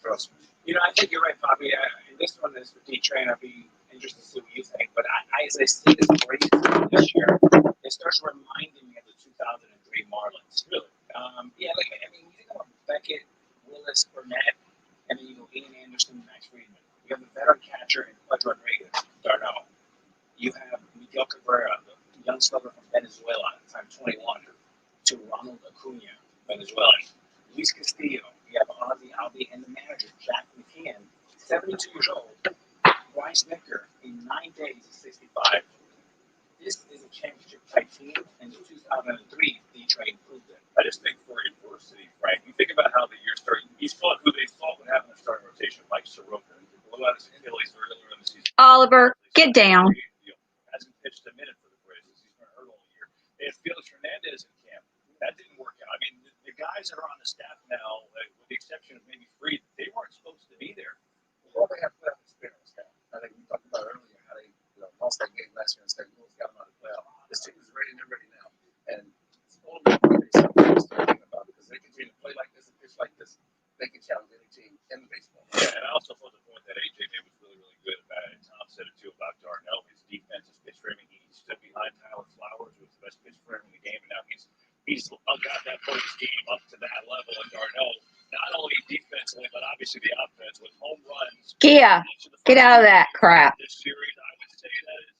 Trust me. I think you're right, Bobby. And this one is for D-Train. I'd be interested to see what you think. But as I see this race this year, it starts reminding me of the 2003 Marlins. Really? Yeah, you think about Beckett, Willis, Burnett, and then you go Ian Anderson, Max Friedman. You have a veteran catcher in Pudge Rodriguez, Darno. You have Miguel Cabrera, the young slugger from Venezuela, at the time 21, to Ronald Acuna, Venezuelan. Luis Castillo, you have Ozzie Albi, and the manager, Jack McKeon, 72 years old. Bryce Nicker, in 9 days, is 65. This is a championship-type team, and in 2003, D-Train proved it. I just think for adversity, Frank, you think about how the year started. You saw who they thought would have in the starting rotation, Mike Soroka. He blew out his Achilles earlier in the season. Oliver, get down. Hasn't pitched a minute for the Braves. He's been hurt all year. They had Felix Hernandez in camp. That didn't work out. I mean, the guys that are on the staff now, with the exception of maybe Fried, they weren't supposed to be there. Well, they have playoff experience now. I think we talked about earlier how they lost that game last year in St. Louis, got them out of the playoff. This team is ready and they're ready now. And it's all about what they thinking about, because they continue to play like this and pitch like this. They can challenge any team in baseball. Yeah, and I also thought the point that AJ made was really, really good about it. Tom said it too about Darnell. His defense, his pitch framing. He stood behind Tyler Flowers, who was the best pitch framer in the game, and now he's got that part of his game up to that level. And Darnell, not only defensively, but obviously the offense with home runs. Kia, get out of that crap. This series, I would say that is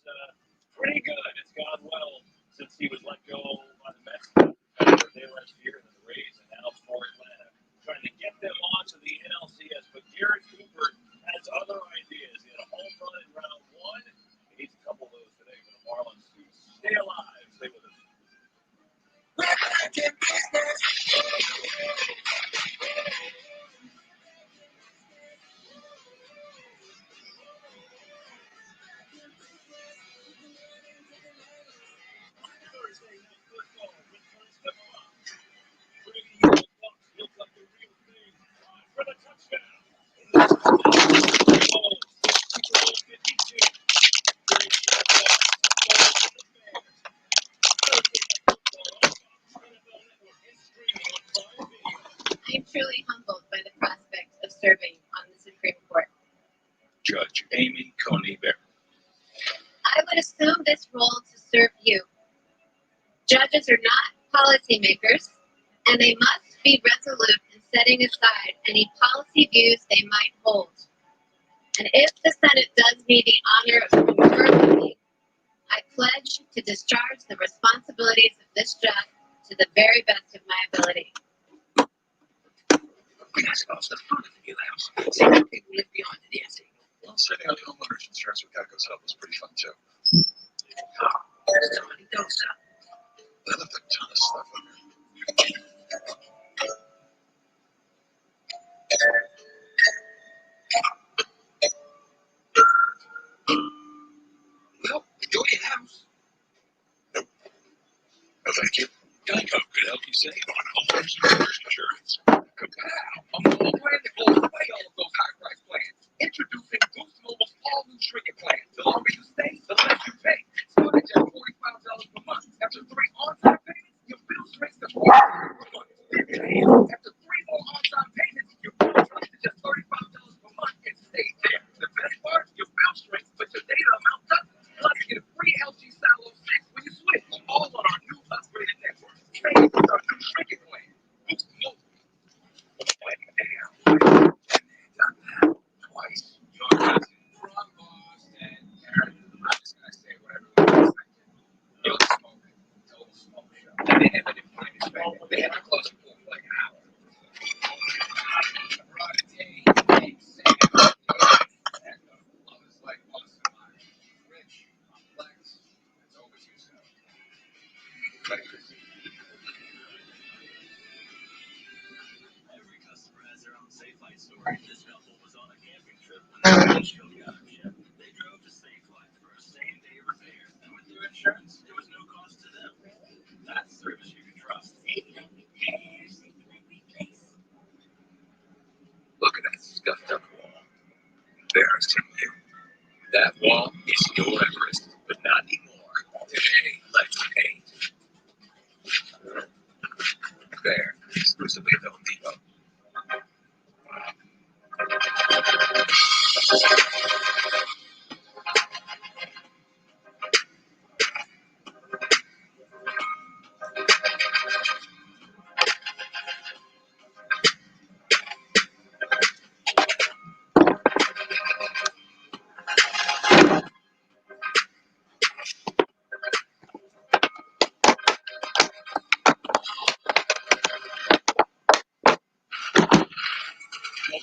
pretty good. It's gone well since he was let go on the Mets day last year and the Rays, and now for Atlanta, trying to get them onto the NLCS. But Garrett Cooper has other ideas. He had a home run in round one. He needs a couple of those today for the Marlins to stay alive. Stay with us. We're back in business. I am truly humbled by the prospect of serving on the Supreme Court. Judge Amy Coney Barrett. I would assume this role to serve you. Judges are not policymakers, and they must be resolute in setting aside any policy views they might hold. And if the Senate does me the honor of conferring me, I pledge to discharge the responsibilities of this judge to the very best of my ability. Well, setting up homeowners insurance with Geico's help was pretty fun too. They left a ton of stuff on there. Well, enjoy your house. Nope. No, thank you. Geico could help you save on homeowners insurance. Kapow! A mobile plan that blows away all of those high-price plans. Introducing Boost Mobile's all-new shrinking plan. The longer you stay, the less you pay. Start at just $45 per month. After 3 on-time payments, your bill shrinks to $40 per month. After 3 more on-time payments, your bill shrinks to just $35 per month and stay there. The best part, your bill shrinks, but your data amount doesn't. Plus, you get a free LG Silo 6 when you switch. All on our new upgraded network. Save with our new shrinking plan. Boost Mobile. Twice. Your cousin from Boston. I'm just gonna say whatever it was. It was a smoke. Total smoke show. And they didn't find his back. They had to close the pool for like an hour. Brought a day, big Sam. And love is like Boston life. Rich, complex, it's always yourself. Like this. Every customer has their own Safe Flight story. This couple was on a camping trip when their windshield got upset. They drove to Safe Flight for a same-day repair, and with their insurance, there was no cost to them. That's service you can trust. Safe Flight Repair, Safe Flight Replace. Look at that scuffed up wall. There's you. That wall is your Everest, but not anymore. Today, let's paint. There, exclusively at Home Depot.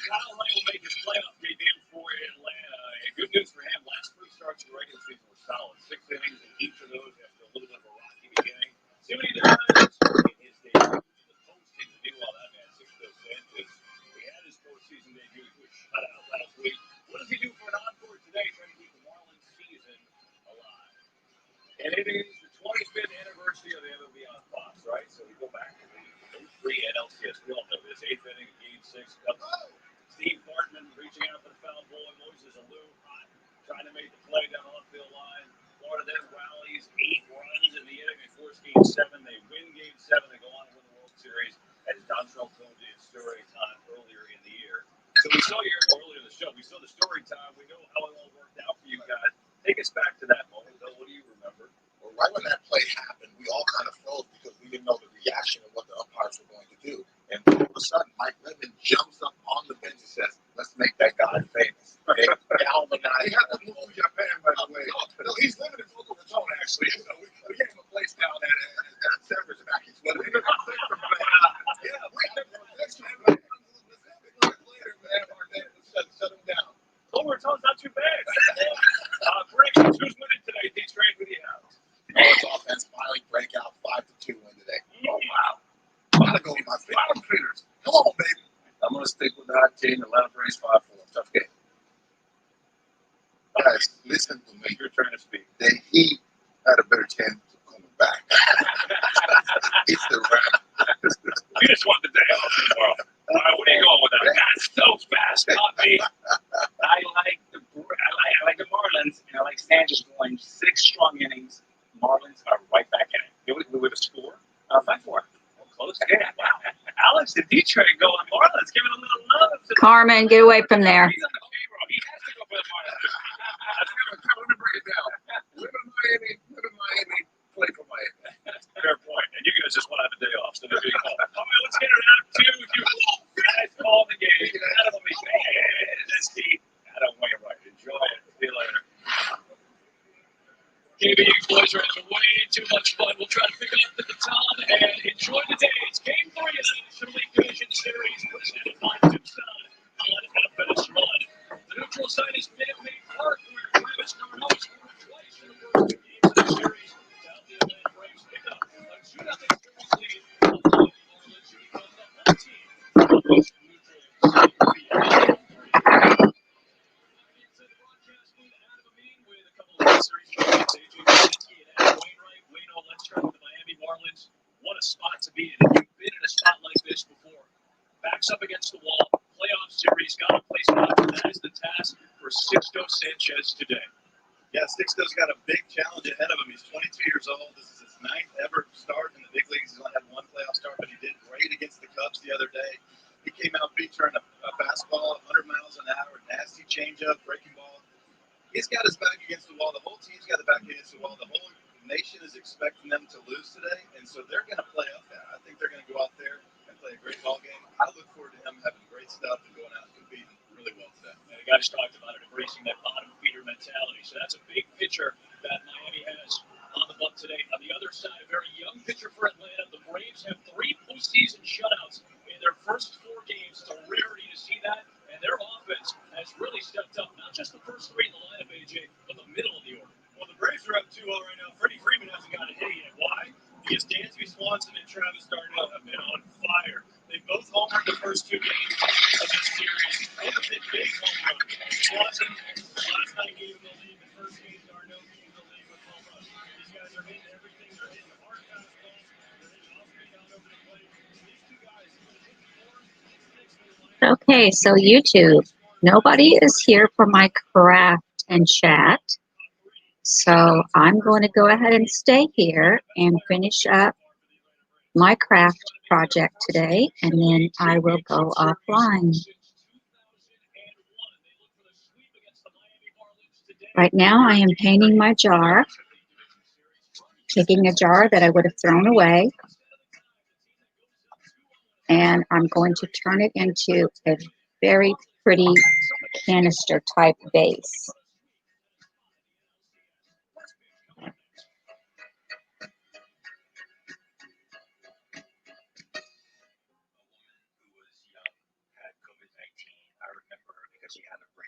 Kyle Wright will make his playoff debut for Atlanta. And good news for him, last three starts of the regular season were solid. 6 innings in each of those after a little bit of a rocky beginning. See what he does in his debut in the postseason. Meanwhile, that man, Sixto Sanchez, he had his postseason debut to a shutout last week. What does he do for an encore today, trying to keep the Marlins season alive? And it is the 25th anniversary of the MLB on Fox, right? So we go back to the 03 NLCS. We all know this. 8th inning, Game 6. Steve Bartman reaching out for the foul ball. Moises Alou hot, trying to make the play down the left field line. Florida then rallies 8 runs in the inning. They force Game 7. They win Game 7. They go on to win the World Series. As Dontrell told you in story time earlier in the year. So we saw here earlier in the show. We saw the story time. We know how it all worked out for you guys. Take us back to that moment. Bill, what do you remember? Well, right when that play happened, we all kind of froze because we didn't know the reaction of what the umpires were going to do. And all of a sudden, Mike Lemon jumps up on the bench and says, "Let's make that guy famous." Okay? Galvanize. He had to move Japan, by the way. No, he's limited vocal tone, actually. You know, we gave him a place down at Severance back. He's limited. Yeah, we had to fix him, man. Later, man. Our dad shut him down. Overtone's not too bad. Predictions, who's winning today? These trades with you have. Marlins offense finally break out 5-2 win today. Oh, wow. Gotta go with my bottom feeders. Come on, baby. I'm gonna stick with the hot team. Atlanta Braves 5-4. Tough game. Guys, listen to me. You're trying to speak. The Heat had a better chance of coming back. It's the wrap. You just want the day off tomorrow. All right, where are you going with that? That's so fast, not me. I like the Marlins, and I like Sanchez going 6 strong innings. Marlins are right back in it. With a score, 5-4. Well, close game. Wow. Alex in Detroit going Marlins, giving a little love. Carmen, get away from there. He's on the payroll. He has to go for the Marlins. Let me break it down. Live in Miami, play for Miami. Fair point. And you guys just want to have a day off, so they're being called. All right, let's get it out to you. Guys, call the game. Adam will be Adam Wainwright. Enjoy it. See you later. KB, boys are having way too much fun. We'll try to pick up the baton and enjoy the day. It's Game 3 of the National League Division Series presented by Tucson on FS1. The neutral site is Minute Maid Park, where Travis Darno scored twice in the first 2 games of the series. Down the Atlanta Braves pick up a 2-0 series lead on the Marlins to become the home team of the neutral site. Inside the broadcast booth, Adam Amin with a couple of series games. AJ Kaczynski and Adam Wainwright. Wayno, let's start with the Miami Marlins. What a spot to be in. If you've been in a spot like this before, backs up against the wall, playoff series, got to play spot. That is the task for Sixto Sanchez today. Yeah, Sixto's got a big challenge ahead of him. He's 22 years old. This is his 9th ever start in the big leagues. He's only had 1 playoff start, but he did great against the Cubs the other day. He came out featuring a fastball, 100 miles an hour, nasty changeup, breaking ball. He's got his back against the wall. The whole team's got their back against the wall. The whole nation is expecting them to lose today, and so they're going to play up that. I think they're going to go out there and play a great ball game. I look forward to him having great stuff and going out and competing really well today. And the guys talked about it, embracing that bottom feeder mentality. So that's a big pitcher that Miami has on the bump today. On the other side, a very young pitcher for Atlanta. The Braves have 3 postseason shutouts in their first 4 games. It's a rarity to see that. And their offense has really stepped up. Not just the first 3 in the lineup, AJ, but the middle of the order. Well, the Braves are up 2-0 right now. Freddie Freeman hasn't got a hit yet. Why? Because Dansby Swanson and Travis Darno have been on fire. They both homered the first 2 games of this series. Both have been big home runs. Swanson last night gave him the lead. The first game, Darno gave him the lead with home runs. These guys are hitting everything. They're hitting hard fastballs. They're hitting off speed out over the plate. These 2 guys are going to hit 4 and 6 in the lineup. Okay, so YouTube, nobody is here for my craft and chat. So I'm going to go ahead and stay here and finish up my craft project today, and then I will go offline. Right now I am painting my jar, taking a jar that I would have thrown away, and I'm going to turn it into a very pretty canister type vase. Who was young, had COVID-19,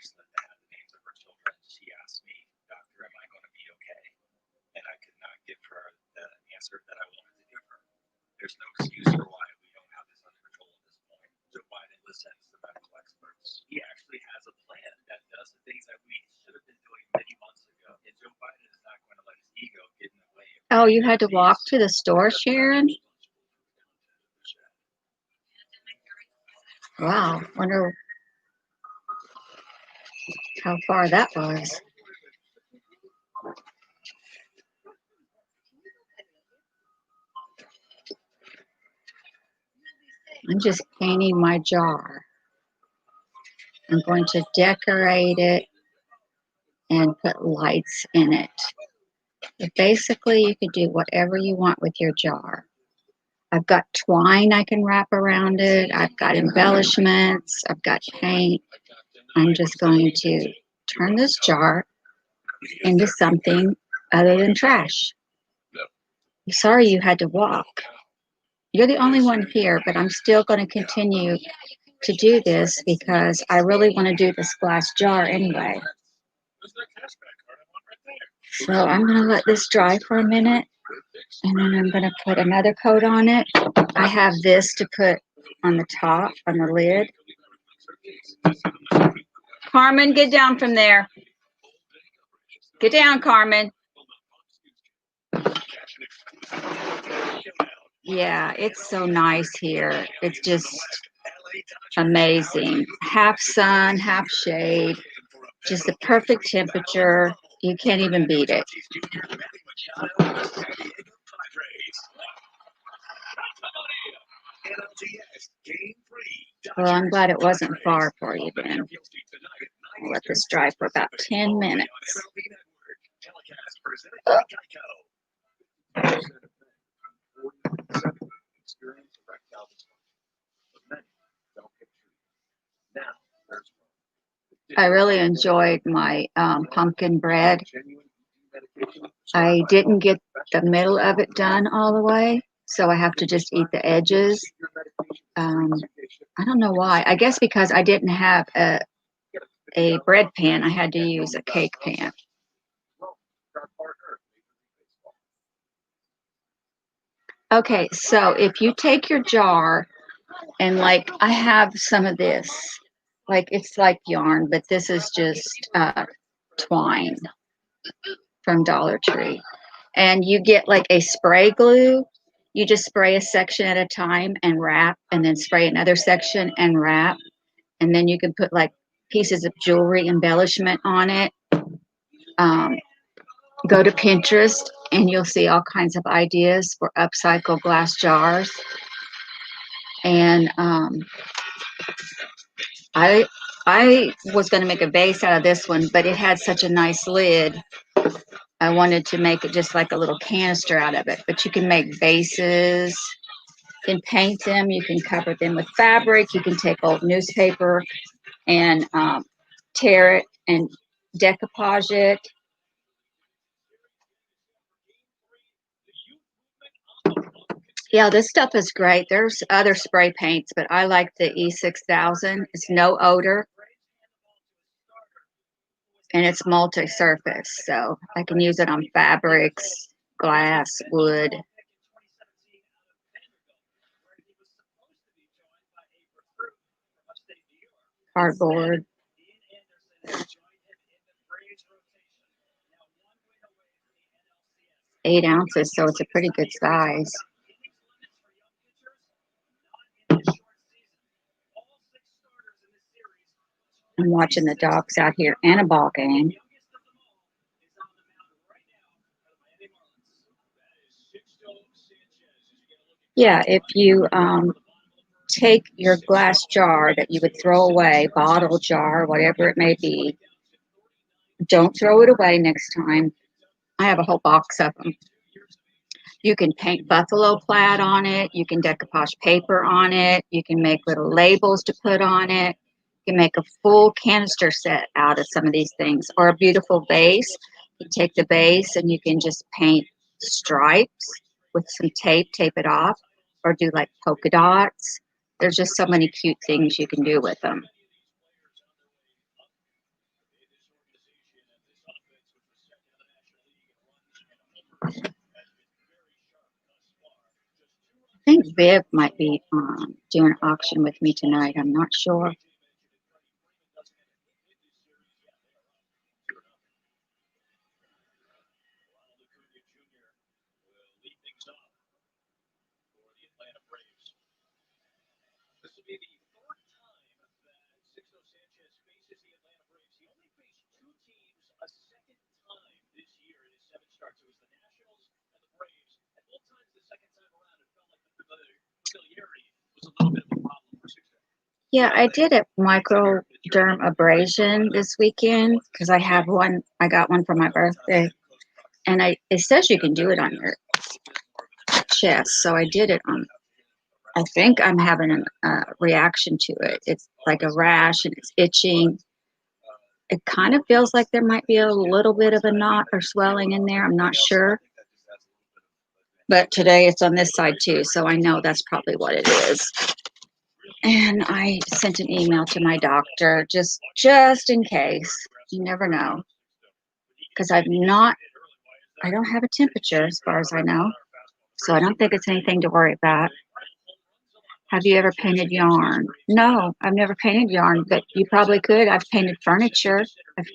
bracelet that had the names of her children. She asked me, "Doctor, am I going to be okay?" And I could not give her the answer that I wanted to give her. There's no excuse for why we don't have this under control at this point. Joe Biden listens to medical experts. He actually has a plan that does the things that we should have been doing many months ago. And Joe Biden is not going to let his ego get in the way. Oh, you had to walk to the store, Sharon? Wow, wonder how far that was. I'm just painting my jar. I'm going to decorate it and put lights in it. But basically, you can do whatever you want with your jar. I've got twine I can wrap around it. I've got embellishments. I've got paint. I'm just going to turn this jar into something other than trash. Sorry you had to walk. You're the only one here, but I'm still going to continue to do this because I really want to do this glass jar anyway. So I'm going to let this dry for a minute, and then I'm going to put another coat on it. I have this to put on the top, on the lid. Carmen, get down from there. Get down, Carmen. Yeah, it's so nice here. It's just amazing. Half sun, half shade. Just the perfect temperature. You can't even beat it. Well, I'm glad it wasn't far for you then. I'll let this dry for about 10 minutes. I really enjoyed my pumpkin bread. I didn't get the middle of it done all the way, so I have to just eat the edges. I don't know why. I guess because I didn't have a bread pan, I had to use a cake pan. Okay, so if you take your jar and like I have some of this, like it's like yarn, but this is just twine from Dollar Tree. And you get like a spray glue. You just spray a section at a time and wrap, and then spray another section and wrap. And then you can put like pieces of jewelry embellishment on it. Go to Pinterest and you'll see all kinds of ideas for upcycle glass jars. And I was going to make a vase out of this one, but it had such a nice lid. I wanted to make it just like a little canister out of it. But you can make vases, you can paint them, you can cover them with fabric, you can take old newspaper and tear it and decoupage it. Yeah, this stuff is great. There's other spray paints, but I like the E6000. It's no odor. And it's multi-surface, so I can use it on fabrics, glass, wood. Cardboard. 8 ounces, so it's a pretty good size. I'm watching the dogs out here and a ball game. Yeah, if you take your glass jar that you would throw away, bottle jar, whatever it may be, don't throw it away next time. I have a whole box of them. You can paint buffalo plaid on it. You can decoupage paper on it. You can make little labels to put on it. You can make a full canister set out of some of these things, or a beautiful vase. You take the base and you can just paint stripes with some tape it off, or do like polka dots. There's just so many cute things you can do with them. I think Viv might be doing an auction with me tonight. I'm not sure. This will be the third time that Sixto Sanchez faces the Atlanta Braves. He only faced two teams a second time this year in his 7 starts. It was the Nationals and the Braves. And both times the second time around, it felt like the familiarity was a little bit of a problem for Sixto. Yeah, I did a microderm abrasion this weekend because I have one. I got one for my birthday, and it says you can do it on your chest. So I did it on. I think I'm having a reaction to it. It's like a rash and it's itching. It kind of feels like there might be a little bit of a knot or swelling in there. I'm not sure. But today it's on this side too, so I know that's probably what it is. And I sent an email to my doctor just in case. You never know. Because I don't have a temperature as far as I know. So I don't think it's anything to worry about. Have you ever painted yarn? No, I've never painted yarn, but you probably could. I've painted furniture. I've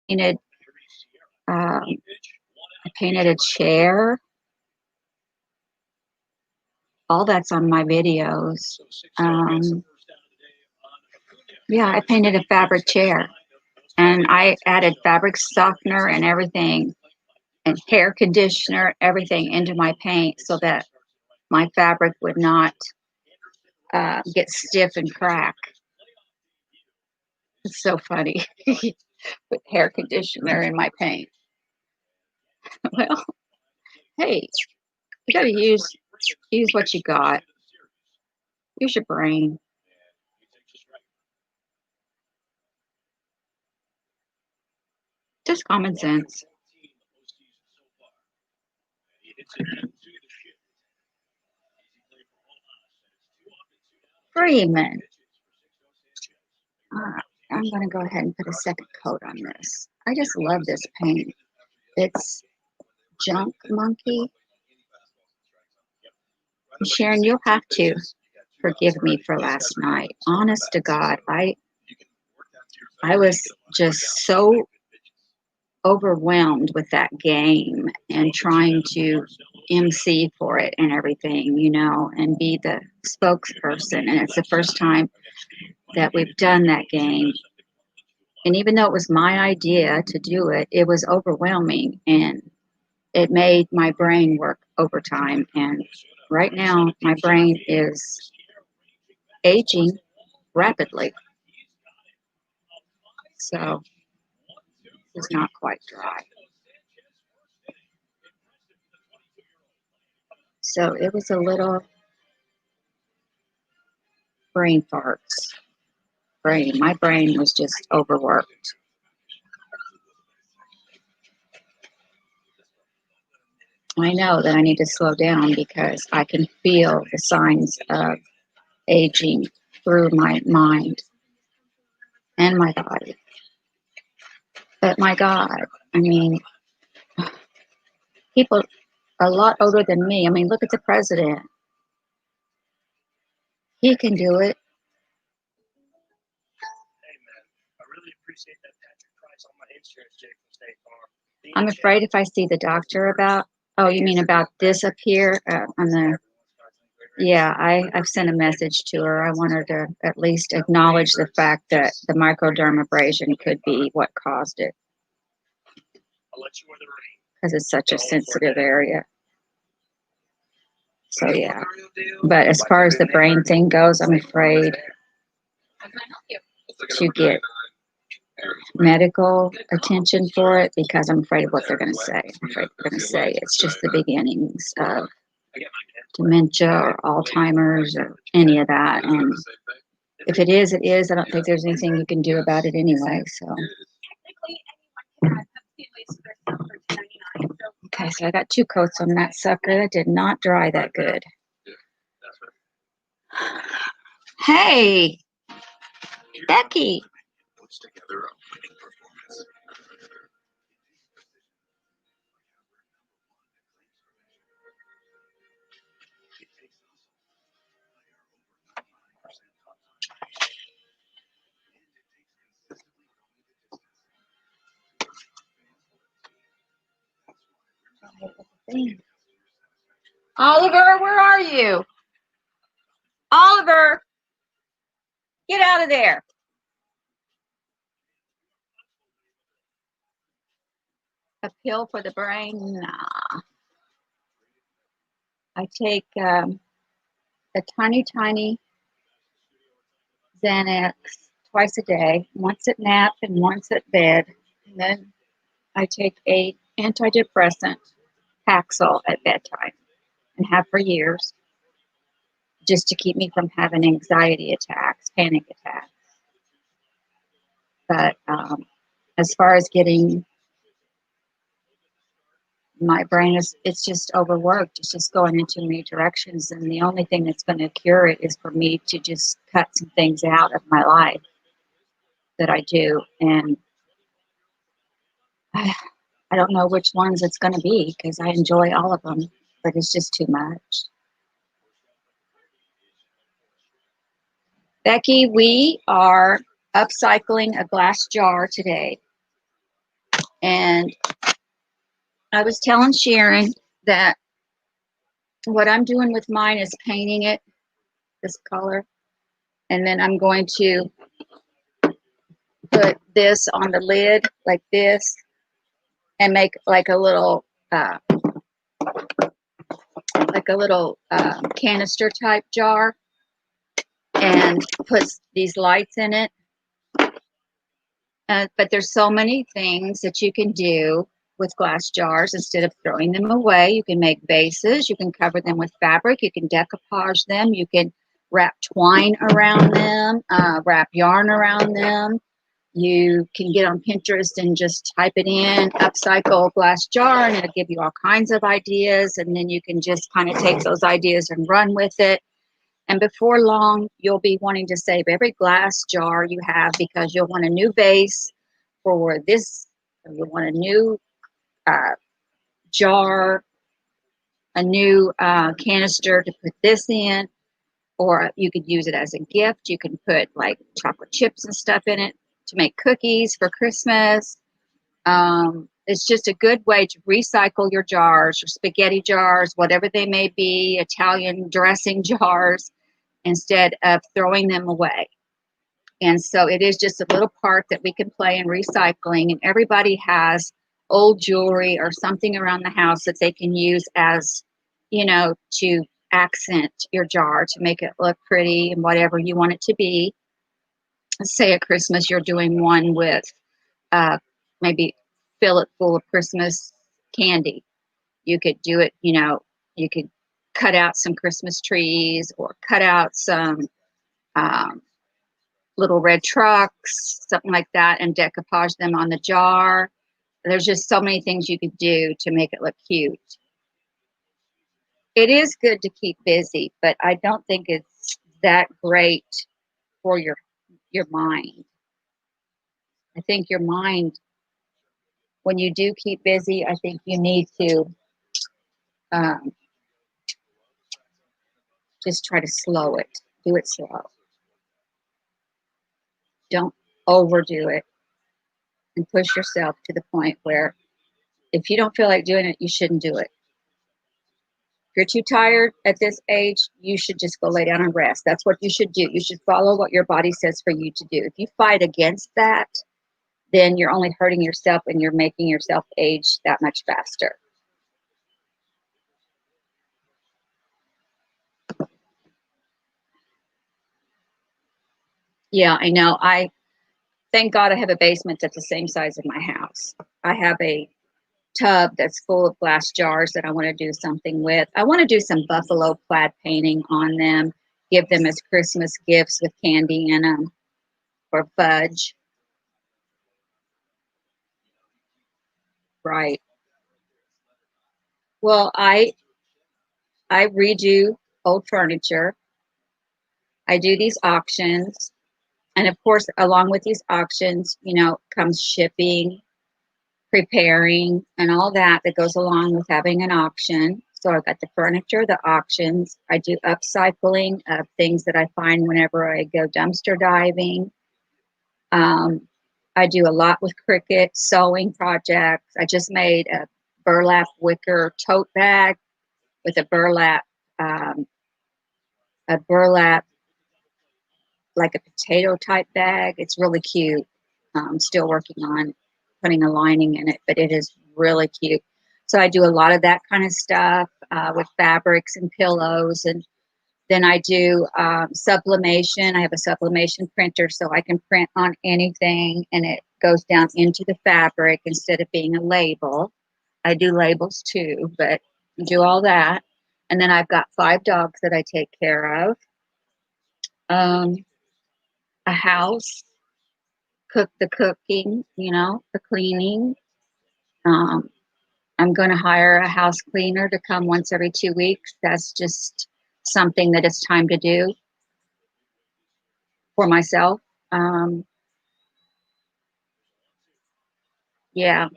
painted, I painted a chair. All that's on my videos. Yeah, I painted a fabric chair. And I added fabric softener and everything, and hair conditioner, everything into my paint so that my fabric would not get stiff and crack. It's so funny. With hair conditioner in my paint. Well, hey, you gotta use what you got. Use your brain. Just common sense. Freeman. I'm going to go ahead and put a second coat on this. I just love this paint. It's Junk Monkey. Sharon, you'll have to forgive me for last night. Honest to God, I was just so overwhelmed with that game and trying to MC for it and everything, and be the spokesperson. And it's the first time that we've done that game. And even though it was my idea to do it, it was overwhelming and it made my brain work overtime. And right now, my brain is aging rapidly. So it's not quite dry. So it was a little brain farts. My brain was just overworked. I know that I need to slow down because I can feel the signs of aging through my mind and my body. But my God, I mean, people a lot older than me. I mean, look at the president. He can do it. Hey man, I really appreciate that Patrick Price on my insurance check from State Farm. I'm afraid if I see the doctor about, oh, you mean about this up here on the, yeah, I've sent a message to her. I want her to at least acknowledge the fact that the microdermabrasion could be what caused it. I'll let you wear the ring. Because it's such a sensitive area. So yeah, but as far as the brain thing goes, I'm afraid to get medical attention for it because I'm afraid of what they're going to say. I'm afraid they're going to say it's just the beginnings of dementia or Alzheimer's or any of that. And if it is, it is. I don't think there's anything you can do about it anyway. So. Okay, so I got 2 coats on that sucker. That did not dry that good. Hey, Becky. Dang. Oliver, where are you? Oliver, get out of there. A pill for the brain? Nah. I take a tiny Xanax twice a day, once at nap and once at bed. And then I take a antidepressant, Paxil, at bedtime, and have for years, just to keep me from having anxiety attacks, panic attacks. But as far as getting my brain is, it's just overworked. It's just going in too many directions. And the only thing that's going to cure it is for me to just cut some things out of my life that I do. And I don't know which ones it's going to be because I enjoy all of them, but it's just too much. Becky, we are upcycling a glass jar today. And I was telling Sharon that what I'm doing with mine is painting it this color. And then I'm going to put this on the lid like this and make like a little canister type jar and put these lights in it. But there's so many things that you can do with glass jars instead of throwing them away. You can make vases. You can cover them with fabric. You can decoupage them. You can wrap twine around them, wrap yarn around them. You can get on Pinterest and just type it in, upcycle glass jar, and it'll give you all kinds of ideas. And then you can just kind of take those ideas and run with it. And before long, you'll be wanting to save every glass jar you have because you'll want a new vase for this. You'll want a new jar, a new canister to put this in, or you could use it as a gift. You can put like chocolate chips and stuff in it to make cookies for Christmas. It's just a good way to recycle your jars, your spaghetti jars, whatever they may be, Italian dressing jars, instead of throwing them away. And so it is just a little part that we can play in recycling. And everybody has old jewelry or something around the house that they can use as, to accent your jar to make it look pretty and whatever you want it to be. Say at Christmas, you're doing one with maybe fill it full of Christmas candy. You could do it, you could cut out some Christmas trees or cut out some little red trucks, something like that, and decoupage them on the jar. There's just so many things you could do to make it look cute. It is good to keep busy, but I don't think it's that great for your mind. I think your mind, when you do keep busy, I think you need to just try to slow it. Do it slow. Don't overdo it and push yourself to the point where if you don't feel like doing it, you shouldn't do it. If you're too tired at this age, you should just go lay down and rest. That's what you should do. You should follow what your body says for you to do. If you fight against that, then you're only hurting yourself and you're making yourself age that much faster. Yeah, I know. Thank God I have a basement that's the same size as my house. I have a tub that's full of glass jars that I want to do something with. I want to do some buffalo plaid painting on them, give them as Christmas gifts with candy in them or fudge. Right. Well, I redo old furniture. I do these auctions. And of course, along with these auctions, comes shipping, preparing, and all that goes along with having an auction. So I've got the furniture, the auctions. I do upcycling of things that I find whenever I go dumpster diving. I do a lot with Cricut, sewing projects. I just made a burlap wicker tote bag with um, a burlap, like a potato type bag. It's really cute. I'm still working on putting a lining in it, but it is really cute. So I do a lot of that kind of stuff with fabrics and pillows. And then I do sublimation. I have a sublimation printer, so I can print on anything and it goes down into the fabric instead of being a label. I do labels too, but I do all that. And then I've got 5 dogs that I take care of. A house, cook the cooking, the cleaning. Um, I'm going to hire a house cleaner to come once every 2 weeks. That's just something that it's time to do for myself. Um, yeah,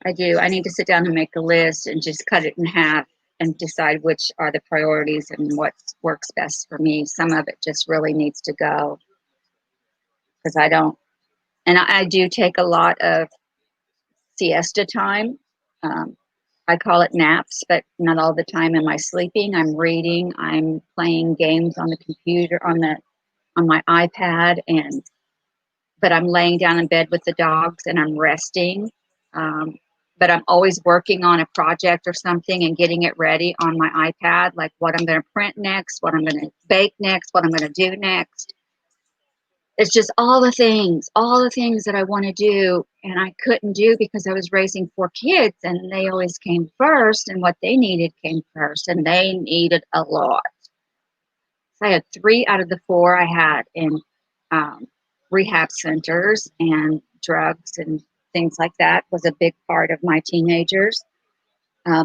I do. I need to sit down and make a list and just cut it in half and decide which are the priorities and what works best for me. Some of it just really needs to go because I don't, and I do take a lot of siesta time. Um, I call it naps, but not all the time am I sleeping. I'm reading. I'm playing games on the computer, on my iPad, but I'm laying down in bed with the dogs and I'm resting. Um, but I'm always working on a project or something and getting it ready on my iPad, like what I'm going to print next, what I'm going to bake next, what I'm going to do next. It's just all the things that I want to do and I couldn't do because I was raising 4 kids and they always came first and what they needed came first and they needed a lot. So I had 3 out of the 4 I had in rehab centers, and drugs and things like that was a big part of my teenagers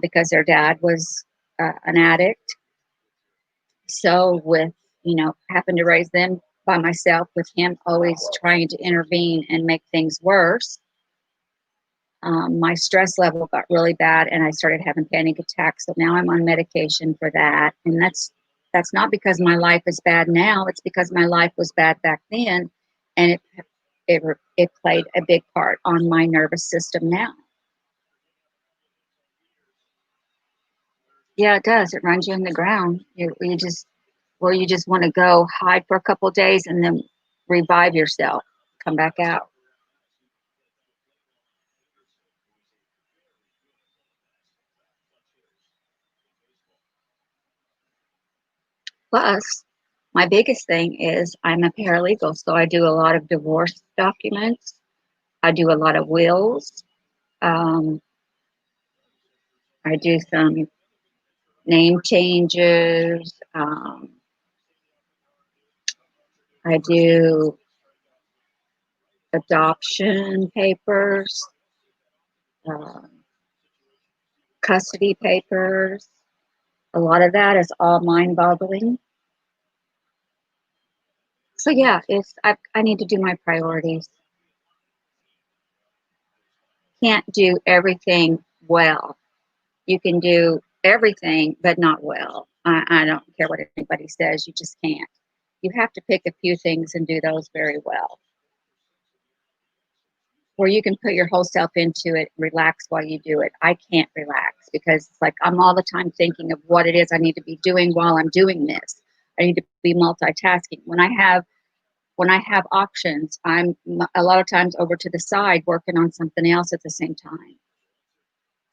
because their dad was an addict. So happened to raise them by myself with him always trying to intervene and make things worse. My stress level got really bad and I started having panic attacks. So now I'm on medication for that. And that's not because my life is bad now. It's because my life was bad back then. And it played a big part on my nervous system now. Yeah, it does. It runs you in the ground. You just want to go hide for a couple of days and then revive yourself, come back out. Plus, my biggest thing is I'm a paralegal, so I do a lot of divorce documents. I do a lot of wills. Um, I do some name changes. I do adoption papers, uh, custody papers. A lot of that is all mind-boggling. So yeah, I need to do my priorities. Can't do everything well. You can do everything, but not well. I don't care what anybody says. You just can't. You have to pick a few things and do those very well. Where you can put your whole self into it, relax while you do it. I can't relax because it's like I'm all the time thinking of what it is I need to be doing while I'm doing this. I need to be multitasking. When I have options, I'm a lot of times over to the side working on something else at the same time.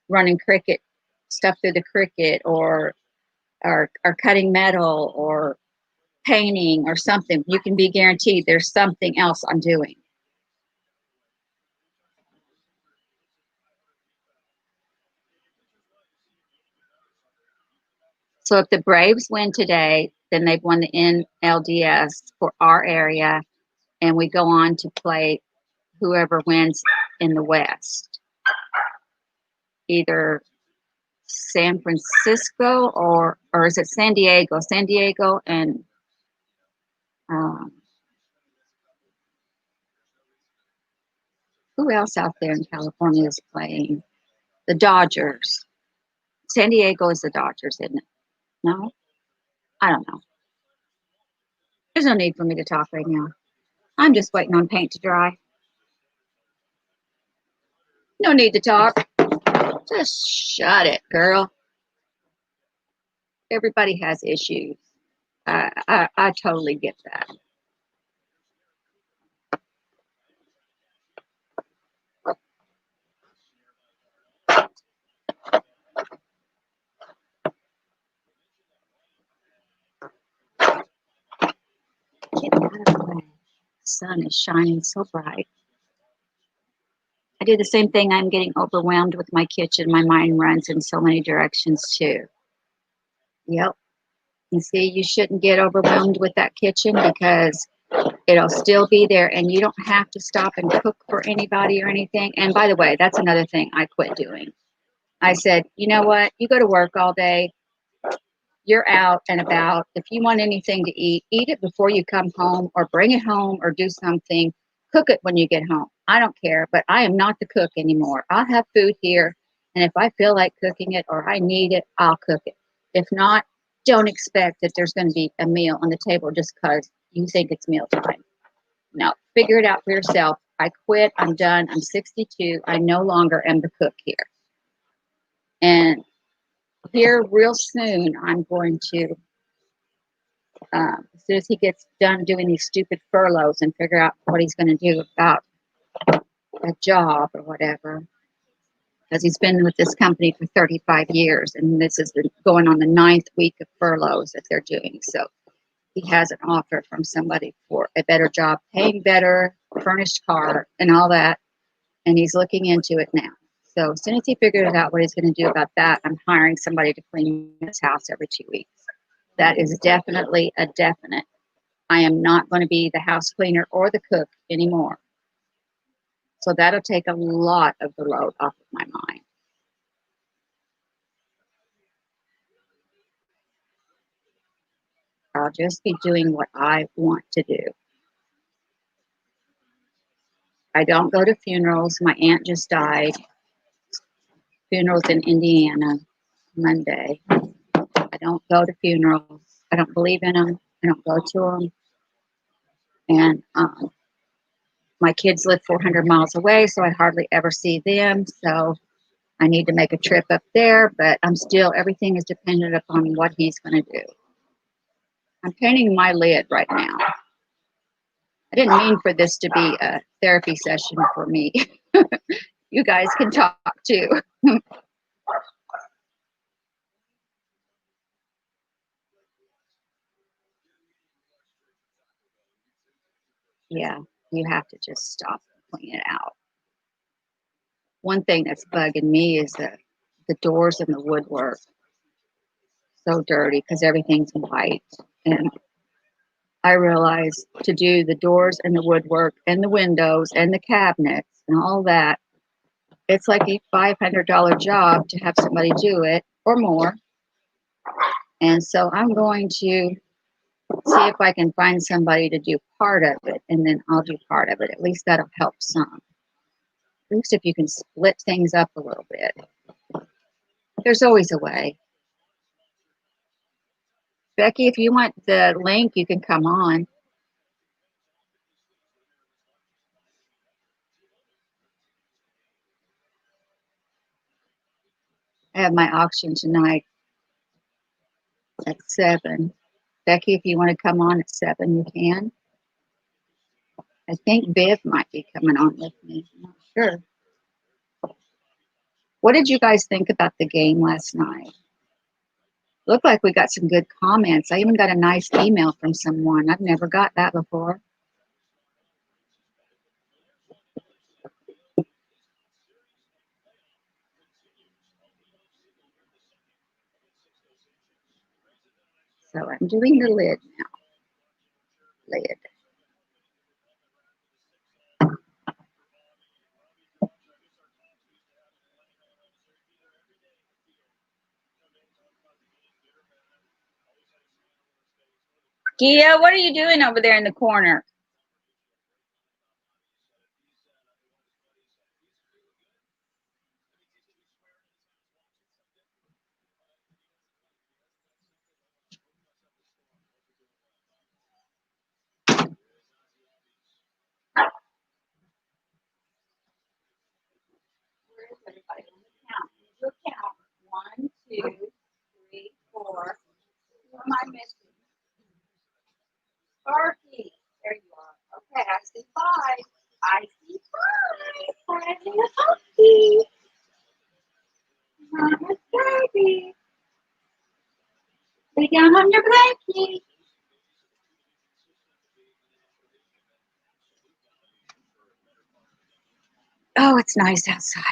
Running cricket stuff through the cricket or cutting metal or painting or something. You can be guaranteed there's something else I'm doing. So if the Braves win today, then they've won the NLDS for our area, and we go on to play whoever wins in the West. Either San Francisco or is it San Diego? San Diego and who else out there in California is playing? The Dodgers. San Diego is the Dodgers, isn't it? No? I don't know. There's no need for me to talk right now. I'm just waiting on paint to dry. No need to talk. Just shut it, girl. Everybody has issues. I totally get that. Get out of the way. The sun is shining so bright. I do the same thing. I'm getting overwhelmed with my kitchen. My mind runs in so many directions too. Yep. You see, you shouldn't get overwhelmed with that kitchen because it'll still be there and you don't have to stop and cook for anybody or anything. And by the way, that's another thing I quit doing. I said, you know what? You go to work all day. You're out and about. If you want anything to eat it before you come home or bring it home or do something. Cook it when you get home. I don't care, but I am not the cook anymore. I'll have food here. And if I feel like cooking it or I need it, I'll cook it. If not, don't expect that there's going to be a meal on the table just because you think it's mealtime. No, figure it out for yourself. I quit. I'm done. I'm 62. I no longer am the cook here. And here, real soon, I'm going to, as soon as he gets done doing these stupid furloughs and figure out what he's going to do about a job or whatever, because he's been with this company for 35 years, and this is going on the 9th week of furloughs that they're doing. So he has an offer from somebody for a better job, paying better, furnished car, and all that, and he's looking into it now. So as soon as he figures out what he's going to do about that, I'm hiring somebody to clean his house every 2 weeks. That is definitely a definite. I am not going to be the house cleaner or the cook anymore. So that'll take a lot of the load off of my mind. I'll just be doing what I want to do. I don't go to funerals. My aunt just died. Funerals in Indiana Monday. I don't go to funerals. I don't believe in them. I don't go to them. And my kids live 400 miles away, so I hardly ever see them. So I need to make a trip up there, but everything is dependent upon what he's going to do. I'm painting my lid right now. I didn't mean for this to be a therapy session for me. You guys can talk too. Yeah, you have to just stop and clean it out. One thing that's bugging me is the doors and the woodwork. So dirty because everything's white. And I realize to do the doors and the woodwork and the windows and the cabinets and all that, it's like a $500 job to have somebody do it or more. And so I'm going to see if I can find somebody to do part of it, and then I'll do part of it. At least that'll help some. At least if you can split things up a little bit. There's always a way. Becky, if you want the link, you can come on. I have my auction tonight at 7. Becky, if you want to come on at 7, you can. I think Viv might be coming on with me. I'm not sure. What did you guys think about the game last night? Looked like we got some good comments. I even got a nice email from someone. I've never got that before. So I'm doing the lid now. Lid. Gia, what are you doing over there in the corner? 2, 3, 4. Who am I missing? Sparky. There you are. Okay, I see 5. I see 5. I see a puppy. Mama's baby. Lay down on your blankie. Oh, it's nice outside.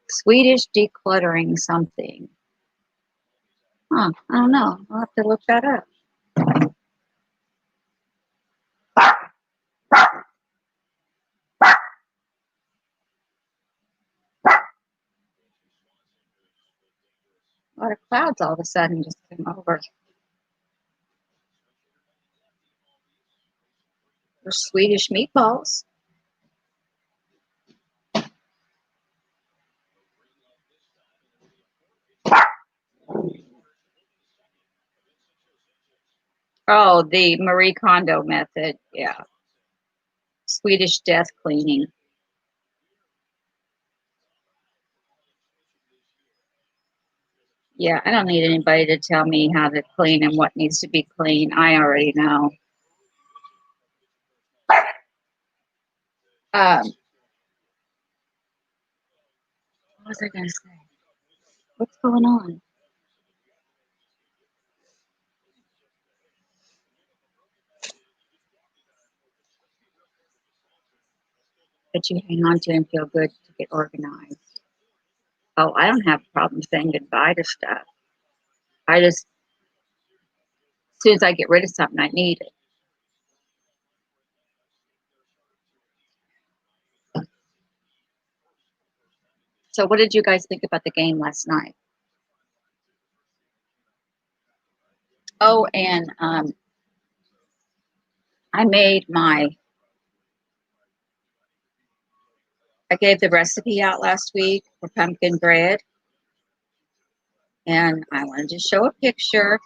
Swedish decluttering something. Huh, I don't know. I'll have to look that up. A lot of clouds all of a sudden just came over. There's Swedish meatballs. Oh, the Marie Kondo method. Yeah. Swedish death cleaning. Yeah, I don't need anybody to tell me how to clean and what needs to be clean. I already know. What was I going to say? What's going on? That you hang on to and feel good to get organized. Oh, I don't have a problem saying goodbye to stuff. I just, as soon as I get rid of something, I need it. So what did you guys think about the game last night? Oh, and I gave the recipe out last week for pumpkin bread. And I wanted to show a picture.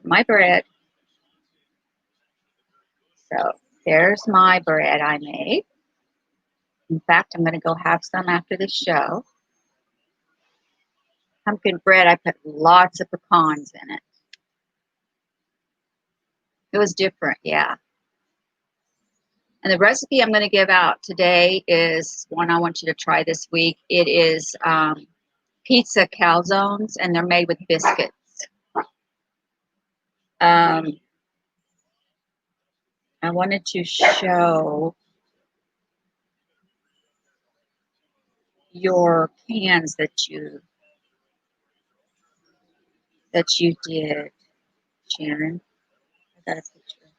My bread. So there's my bread I made. In fact, I'm going to go have some after the show. Pumpkin bread, I put lots of pecans in it. It was different, yeah. And the recipe I'm going to give out today is one I want you to try this week. It is pizza calzones, and they're made with biscuits. I wanted to show your cans that you did, Sharon. I got a picture.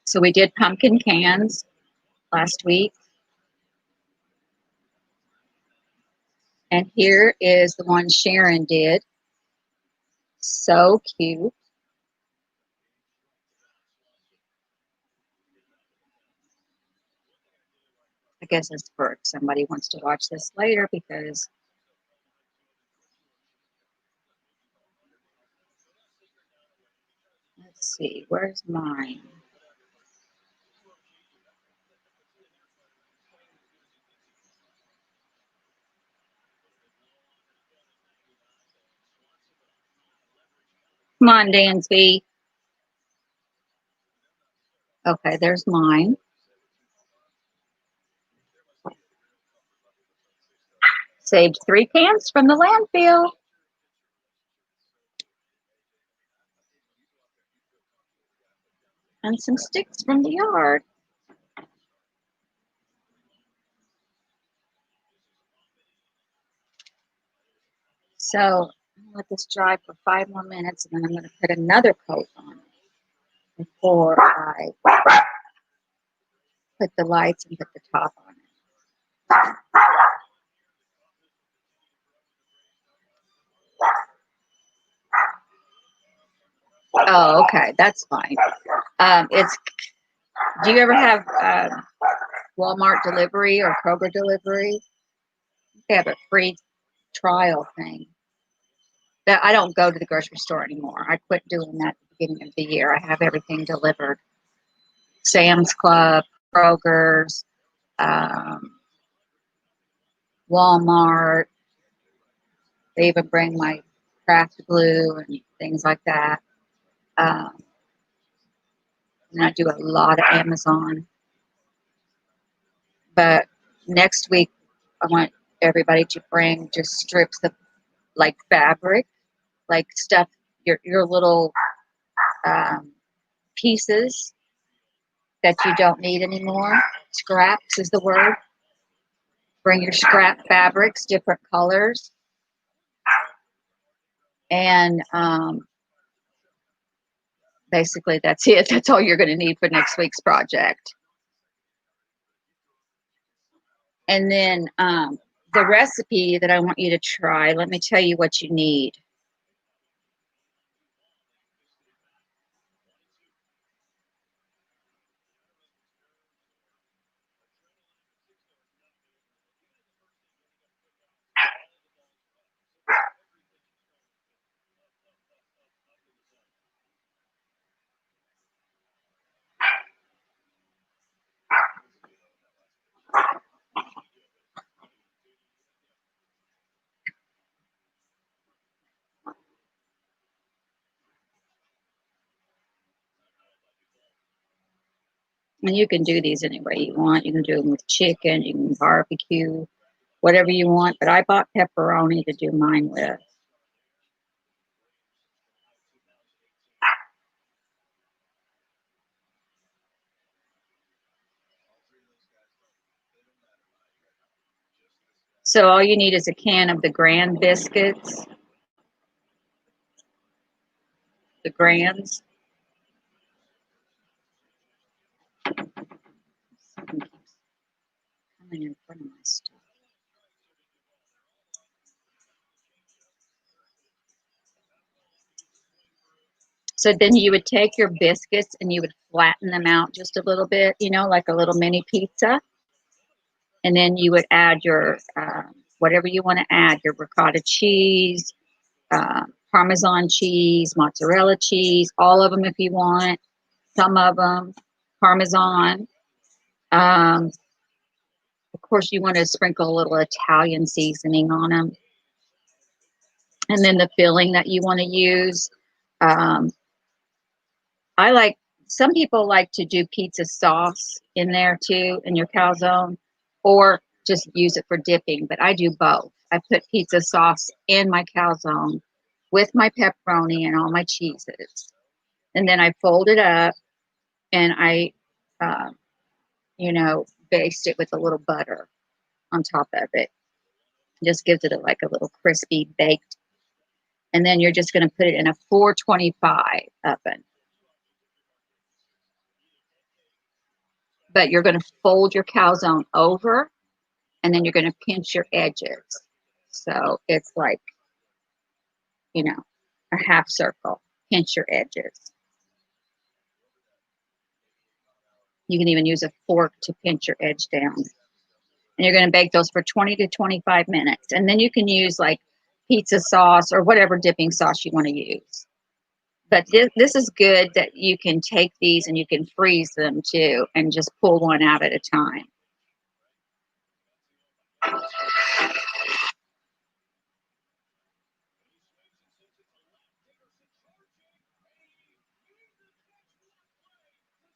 So we did pumpkin cans last week. And here is the one Sharon did. So cute. I guess it's for if somebody wants to watch this later because let's see, where's mine? Come on, Dansby. Okay, there's mine. Saved 3 cans from the landfill. And some sticks from the yard. So I'm gonna let this dry for 5 more minutes, and then I'm going to put another coat on it before I put the lights and put the top on it. Oh, okay, that's fine. Do you ever have Walmart delivery or Kroger delivery? They have a free trial thing. That I don't go to the grocery store anymore. I quit doing that at the beginning of the year. I have everything delivered. Sam's Club, Kroger's, um, Walmart. They even bring my craft glue and things like that. Um, and I do a lot of Amazon. But next week, I want everybody to bring just strips of like fabric, like stuff, your little pieces that you don't need anymore. Scraps is the word. Bring your scrap fabrics, different colors, and basically that's it. That's all you're going to need for next week's project. And then the recipe that I want you to try, let me tell you what you need. And you can do these any way you want. You can do them with chicken, you can barbecue, whatever you want. But I bought pepperoni to do mine with. So all you need is a can of the Grand biscuits, the Grands. Something keeps coming in front of my stuff. So then you would take your biscuits and you would flatten them out just a little bit, you know, like a little mini pizza. And then you would add your whatever you want to add, your ricotta cheese, Parmesan cheese, mozzarella cheese, all of them if you want, some of them, Parmesan. Um, of course, you want to sprinkle a little Italian seasoning on them. And then the filling that you want to use. Um, I like, some people like to do pizza sauce in there too, in your calzone, or just use it for dipping, but I do both. I put pizza sauce in my calzone with my pepperoni and all my cheeses. And then I fold it up and I, uh, baste it with a little butter on top of it. Just gives it like a little crispy baked. And then you're just going to put it in a 425 oven. But you're going to fold your calzone over and then you're going to pinch your edges. So it's like, a half circle. Pinch your edges. You can even use a fork to pinch your edge down. And you're going to bake those for 20 to 25 minutes. And then you can use like pizza sauce or whatever dipping sauce you want to use. But this is good that you can take these and you can freeze them too and just pull one out at a time.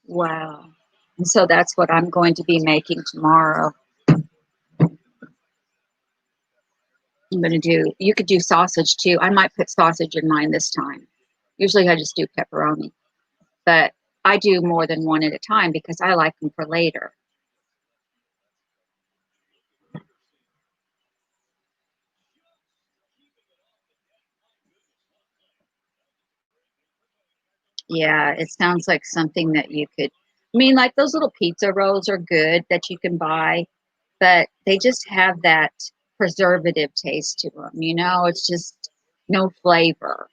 Wow. And so that's what I'm going to be making tomorrow. I'm going to do, you could do sausage too. I might put sausage in mine this time. Usually I just do pepperoni, but I do more than one at a time because I like them for later. Yeah, it sounds like something that you could, like those little pizza rolls are good that you can buy, but they just have that preservative taste to them. It's just no flavor.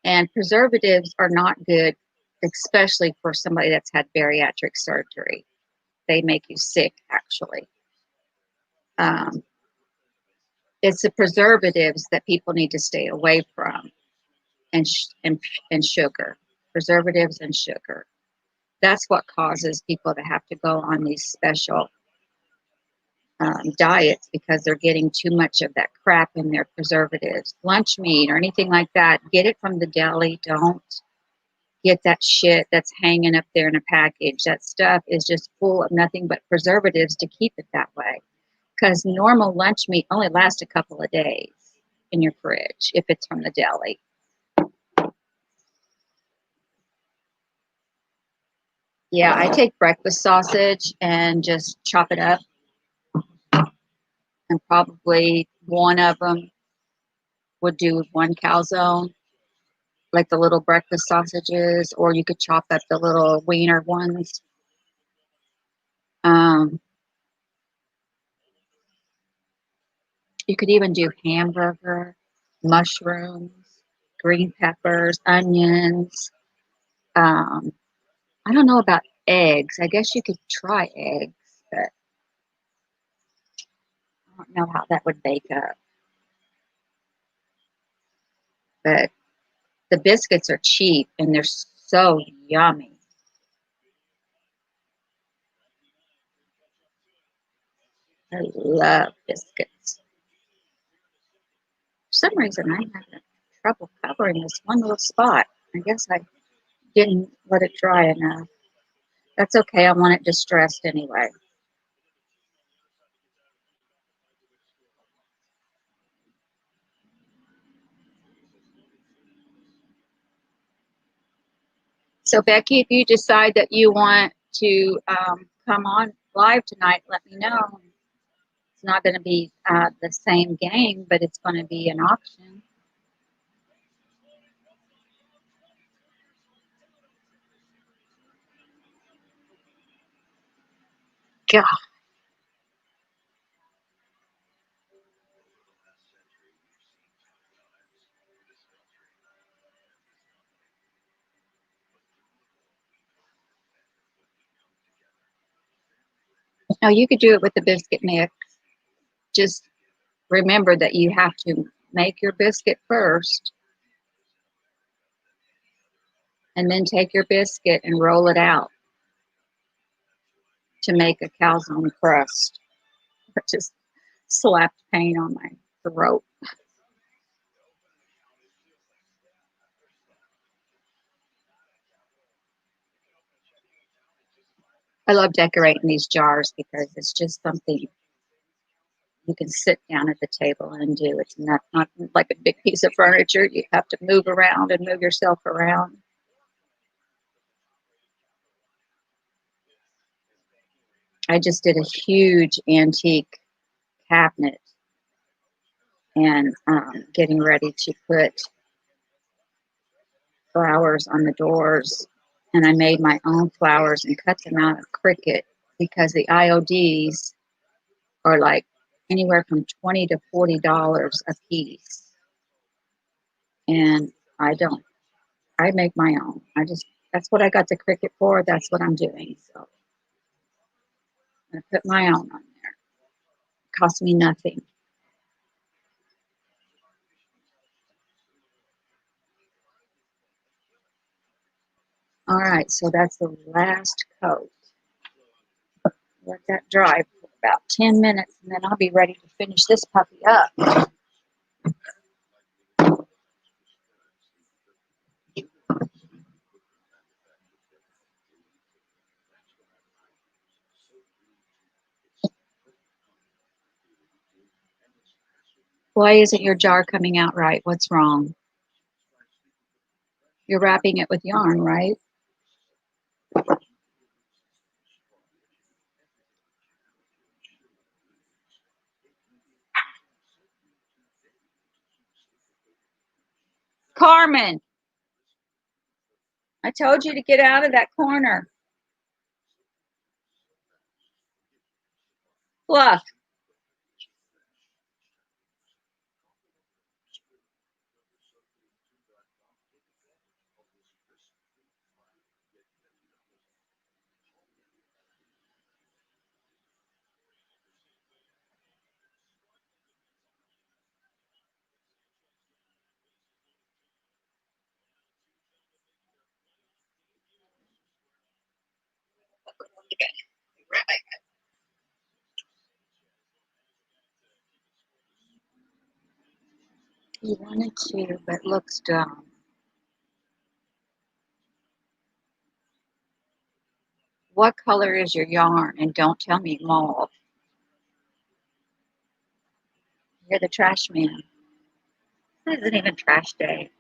And preservatives are not good, especially for somebody that's had bariatric surgery. They make you sick, actually. Um, It's the preservatives that people need to stay away from, and and sugar, preservatives and sugar. That's what causes people to have to go on these special diets, because they're getting too much of that crap in their preservatives. Lunch meat or anything like that, get it from the deli. Don't get that shit that's hanging up there in a package. That stuff is just full of nothing but preservatives to keep it that way. Because normal lunch meat only lasts a couple of days in your fridge if it's from the deli. Yeah, I take breakfast sausage and just chop it up, and probably one of them would do one calzone, like the little breakfast sausages, or you could chop up the little wiener ones. Um, you could even do hamburger, mushrooms, green peppers, onions. I don't know about eggs. I guess you could try eggs, but I don't know how that would bake up. But the biscuits are cheap and they're so yummy. I love biscuits. For some reason, I'm having trouble covering this one little spot. I guess I didn't let it dry enough. That's okay. I want it distressed anyway. So, Becky, if you decide that you want to come on live tonight, let me know. It's not going to be the same game, but it's going to be an auction. God. Now, you could do it with the biscuit mix. Just remember that you have to make your biscuit first, and then take your biscuit and roll it out to make a calzone crust. I just slapped paint on my throat. I love decorating these jars because it's just something you can sit down at the table and do. It's not like a big piece of furniture. You have to move around and move yourself around. I just did a huge antique cabinet, and getting ready to put flowers on the doors. And I made my own flowers and cut them out of cricket, because the IODs are like anywhere from $20 to $40 a piece. And I don't. I make my own. That's what I got the cricket for. That's what I'm doing. So I'm gonna put my own on there. It cost me nothing. All right, so that's the last coat. Let that dry for about 10 minutes, and then I'll be ready to finish this puppy up. Why isn't your jar coming out right? What's wrong? You're wrapping it with yarn, right? Carmen, I told you to get out of that corner. Fluff. You wanted to, but looks dumb. What color is your yarn? And don't tell me mauve. You're the trash man. This isn't even trash day.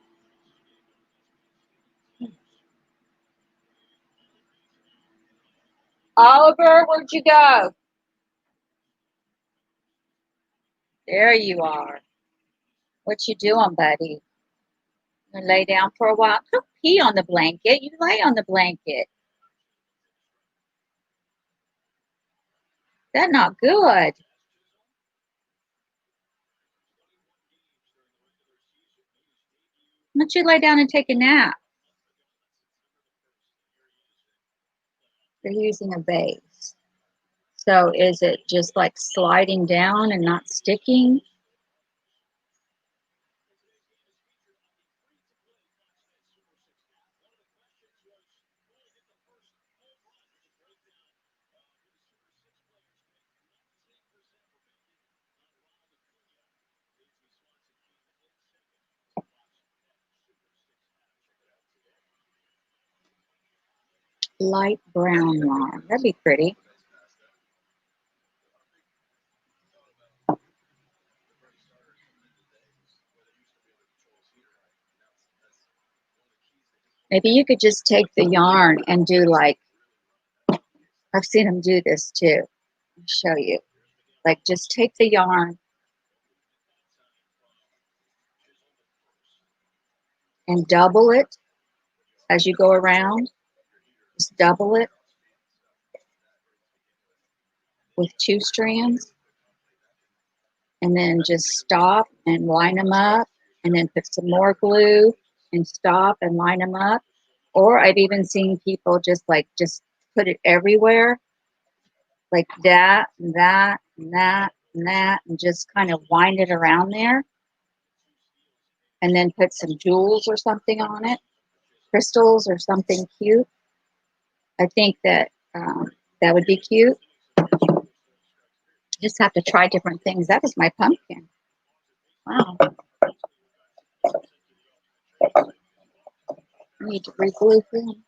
Oliver, where'd you go? There you are. What you doing, buddy? You gonna lay down for a while? Don't pee on the blanket. You lay on the blanket. That's not good. Why don't you lay down and take a nap? They're using a vase. So is it just like sliding down and not sticking? Light brown yarn. That'd be pretty. Maybe you could just take the yarn and do like, I've seen them do this too. I'll show you. Like just take the yarn and double it as you go around. Just double it with 2 strands and then just stop and line them up and then put some more glue and stop and line them up. Or I've even seen people just put it everywhere like that and that and that and that and just kind of wind it around there and then put some jewels or something on it, crystals or something cute. I think that that would be cute. Just have to try different things. That is my pumpkin. Wow. I need to re-glue him.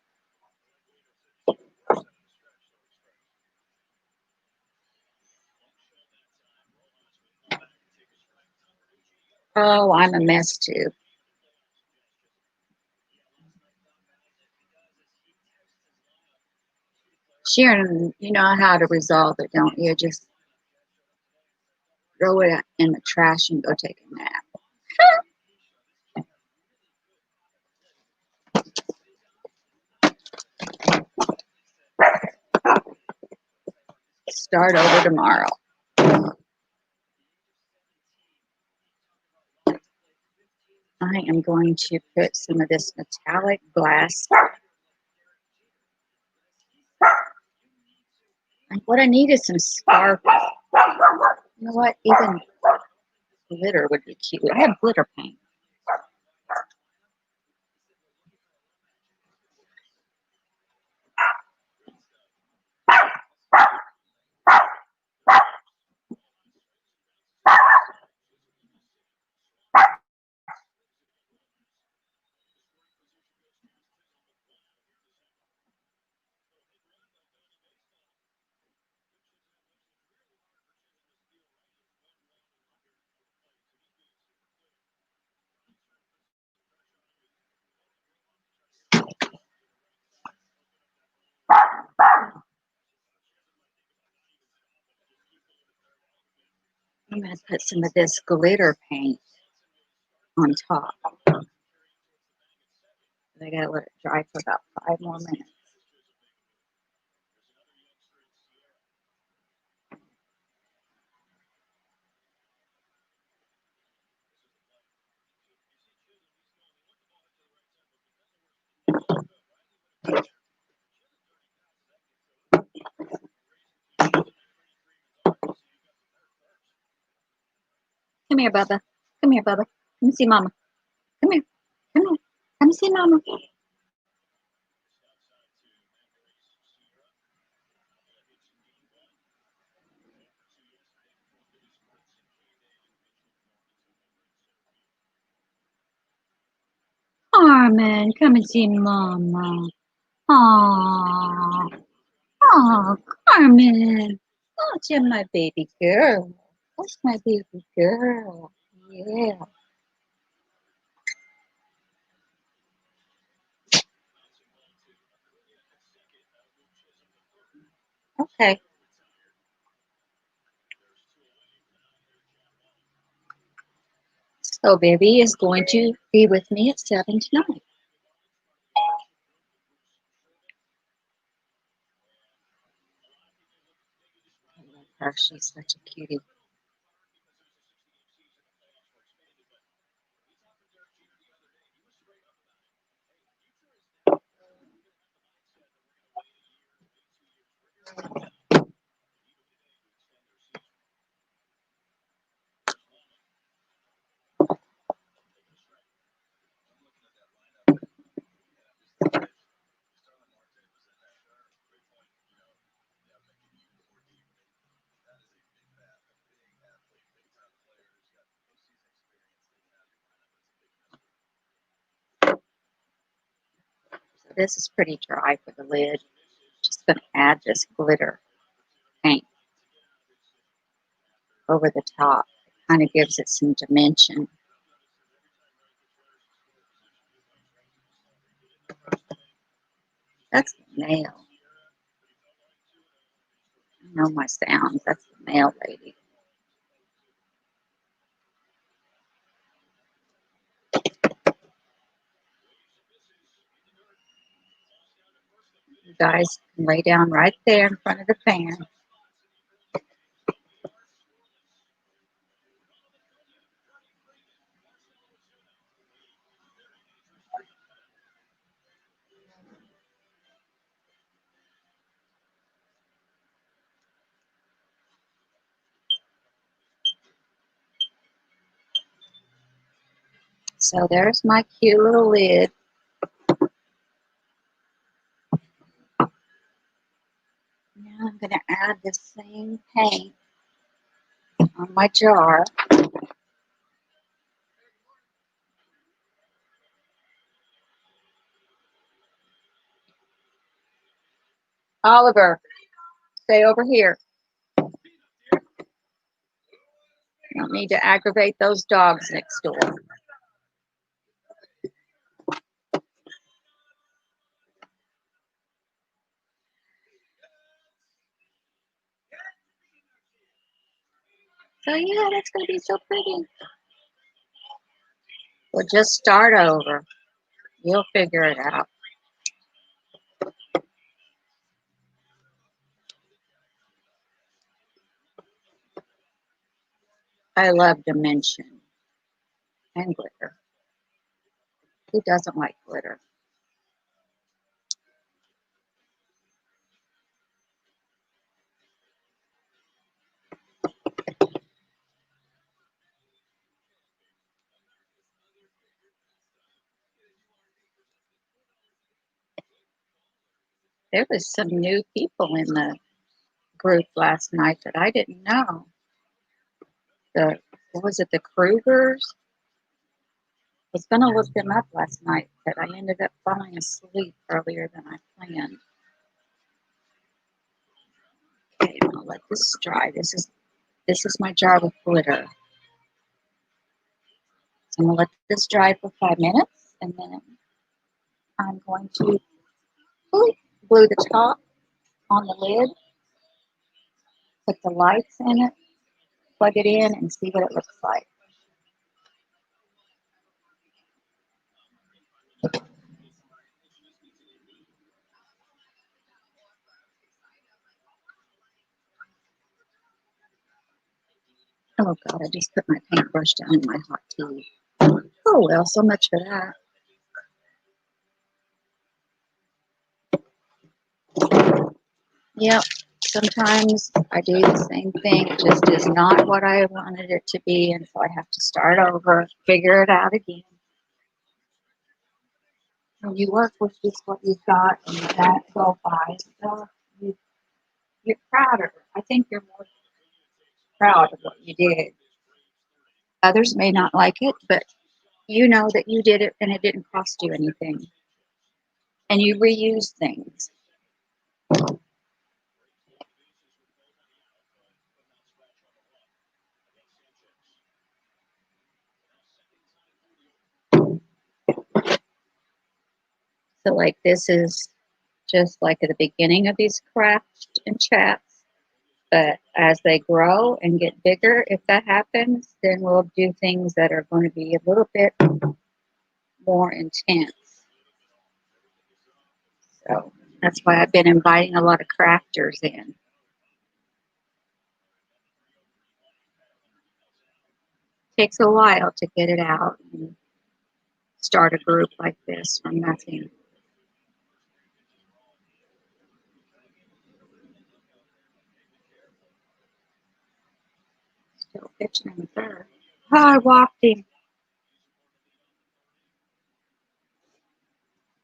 Oh, I'm a mess too. Sharon, you know how to resolve it, don't you? Just throw it in the trash and go take a nap. Start over tomorrow. I am going to put some of this metallic glass. And what I need is some sparkle. You know what? Even glitter would be cute. I have glitter paint. I'm going to put some of this glitter paint on top. I got to let it dry for about 5 more minutes. Come here, Bubba. Come here, Bubba. Come see Mama. Come here. Come here. Come see Mama. Carmen, come and see Mama. Aw, aw, Carmen. Oh, you're my baby girl. That's my baby girl. Yeah. Okay. So baby is going to be with me at 7 tonight. I love her. She's such a cutie. So this is pretty dry for the lid. Just going to add this glitter paint over the top. It kind of gives it some dimension. That's the nail. I know my sounds. That's the nail lady. You guys can lay down right there in front of the fan. So there's my cute little lid. Now I'm going to add the same paint on my jar. Oliver, stay over here. You don't need to aggravate those dogs next door. So yeah, that's going to be so pretty. We'll just start over. You'll figure it out. I love dimension and glitter. Who doesn't like glitter? There was some new people in the group last night that I didn't know. What was it, the Krugers? I was going to look them up last night, but I ended up falling asleep earlier than I planned. Okay, I'll let this dry. This is my jar with glitter. So I'm going to let this dry for 5 minutes, and then I'm going to glue the top on the lid, put the lights in it, plug it in, and see what it looks like. Oh God, I just put my paintbrush down in my hot tea. Oh well, so much for that. Yep, sometimes I do the same thing. It just is not what I wanted it to be, and so I have to start over, figure it out again. When you work with just what you've got and you don't go by stuff, you're prouder. I think you're more proud of what you did. Others may not like it, but you know that you did it and it didn't cost you anything. And you reuse things. So like this is just like at the beginning of these crafts and chats. But as they grow and get bigger, if that happens, then we'll do things that are going to be a little bit more intense. So that's why I've been inviting a lot of crafters in. Takes a while to get it out and start a group like this from nothing. Still pitching in the third. Oh, I walked him.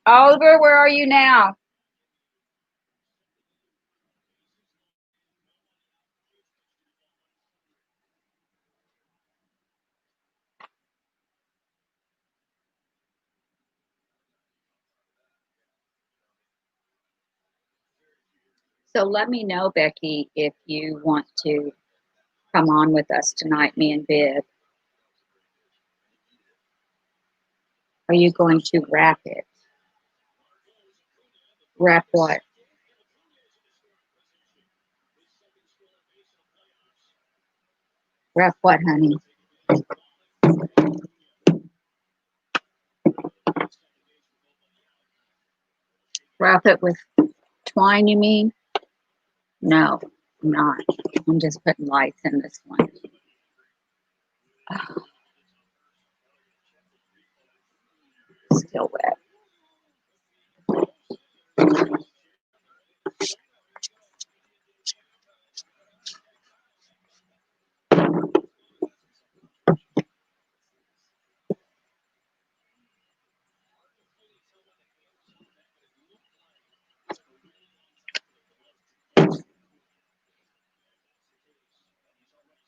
Oliver, where are you now? So let me know, Becky, if you want to come on with us tonight, me and Viv. Are you going to wrap it? Wrap what? Wrap what, honey? Wrap it with twine, you mean? No, I'm not. I'm just putting lights in this one. Oh, still wet.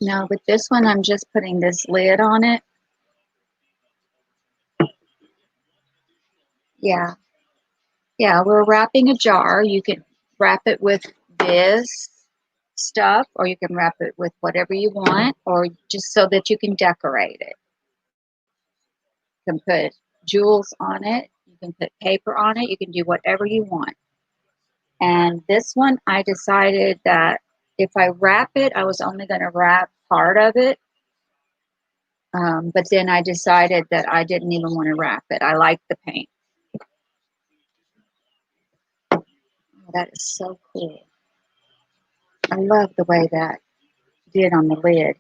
No, with this one, I'm just putting this lid on it. Yeah. Yeah, we're wrapping a jar. You can wrap it with this stuff, or you can wrap it with whatever you want, or just so that you can decorate it. You can put jewels on it. You can put paper on it. You can do whatever you want. And this one, I decided that if I wrap it, I was only going to wrap part of it. But then I decided that I didn't even want to wrap it. I like the paint. Oh, that is so cool. I love the way that did on the lid.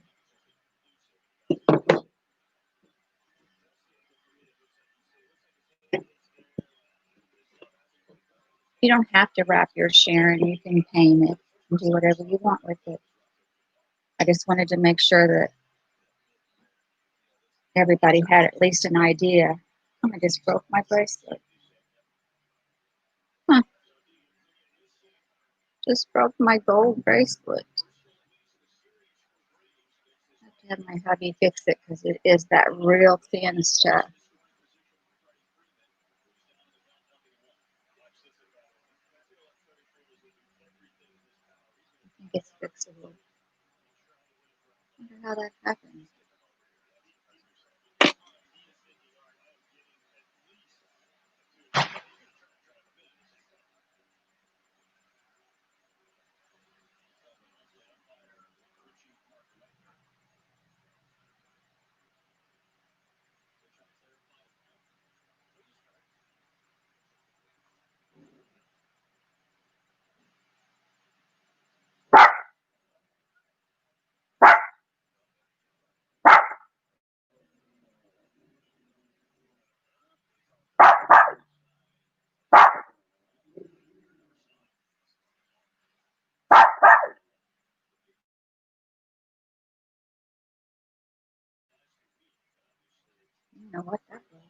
You don't have to wrap your Sharon. You can paint it and do whatever you want with it. I just wanted to make sure that everybody had at least an idea. Oh, I just broke my bracelet. Huh, just broke my gold bracelet. I have to have my hubby fix it because it is that real thin stuff. I think it's fixable. I wonder how that happens. I don't know what that was.